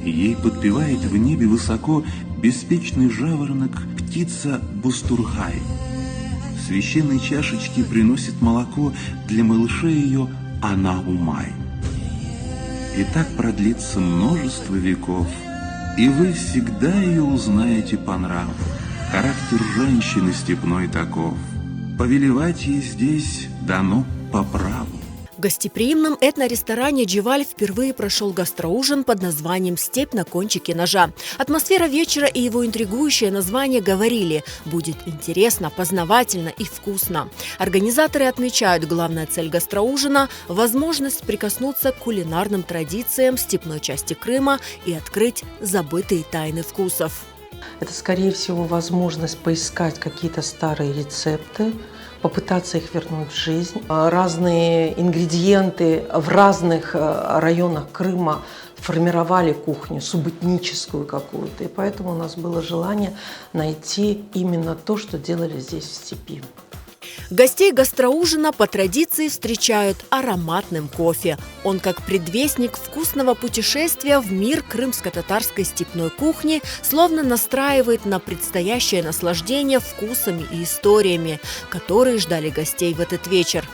Ей подпевает в небе высоко беспечный жаворонок, птица бустургай. В священной чашечке приносит молоко для малышей ее Анаумай. И так продлится множество веков, и вы всегда ее узнаете по нраву. Характер женщины степной таков. Повелевать ей здесь дано по праву. В гостеприимном этно-ресторане «Дживаль» впервые прошел гастроужин под названием «Степь на кончике ножа». Атмосфера вечера и его интригующее название говорили: будет интересно, познавательно и вкусно. Организаторы отмечают, главная цель гастроужина – возможность прикоснуться к кулинарным традициям степной части Крыма и открыть забытые тайны вкусов. Это, скорее всего, возможность поискать какие-то старые рецепты, попытаться их вернуть в жизнь. Разные ингредиенты в разных районах Крыма формировали кухню, субэтническую какую-то. И поэтому у нас было желание найти именно то, что делали здесь, в степи. Гостей гастроужина по традиции встречают ароматным кофе. Он, как предвестник вкусного путешествия в мир крымско-татарской степной кухни, словно настраивает на предстоящее наслаждение вкусами и историями, которые ждали гостей в этот вечер.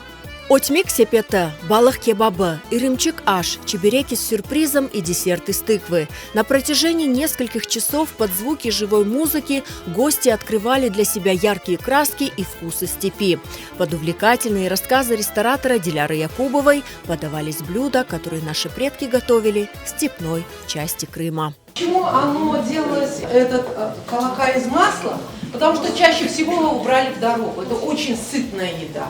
Отмик сепета, балах кебабы, ирымчик аш, чебуреки с сюрпризом и десерт из тыквы. На протяжении нескольких часов под звуки живой музыки гости открывали для себя яркие краски и вкусы степи. Под увлекательные рассказы ресторатора Диляры Якубовой подавались блюда, которые наши предки готовили в степной части Крыма. Почему оно делалось, этот колокай из масла? Потому что чаще всего его брали в дорогу. Это очень сытная еда.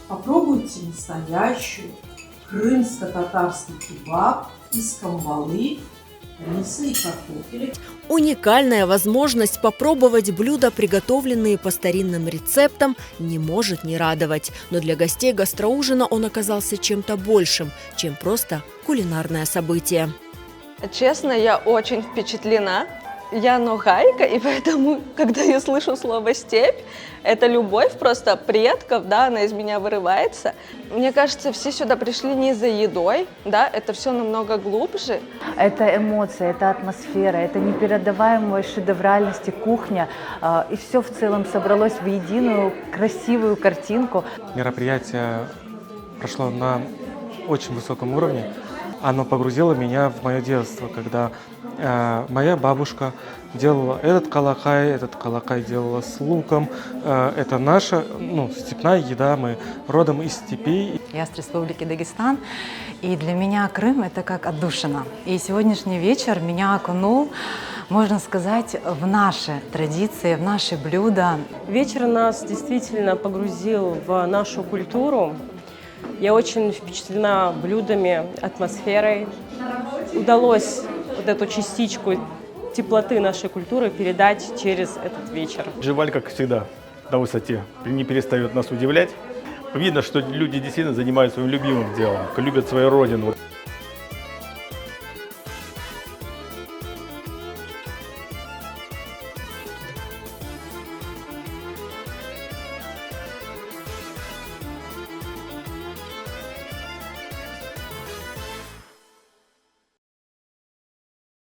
Попробуйте настоящую крымско-татарский кебаб из камбалы, риса и картофеля. Уникальная возможность попробовать блюда, приготовленные по старинным рецептам, не может не радовать. Но для гостей гастроужина он оказался чем-то большим, чем просто кулинарное событие. Честно, я очень впечатлена. Я ногайка, и поэтому, когда я слышу слово «степь», это любовь просто предков, да, она из меня вырывается. Мне кажется, все сюда пришли не за едой, да, это все намного глубже. Это эмоции, это атмосфера, это непередаваемая шедевральности кухня, и все в целом собралось в единую красивую картинку. Мероприятие прошло на очень высоком уровне. Оно погрузило меня в мое детство, когда моя бабушка делала этот колокай делала с луком. Это наша степная еда, мы родом из степей. Я с Республики Дагестан, и для меня Крым – это как отдушина. И сегодняшний вечер меня окунул, можно сказать, в наши традиции, в наши блюда. Вечер нас действительно погрузил в нашу культуру. Я очень впечатлена блюдами, атмосферой. Удалось вот эту частичку теплоты нашей культуры передать через этот вечер. Дживаль, как всегда, на высоте, не перестает нас удивлять. Видно, что люди действительно занимаются своим любимым делом, любят свою родину.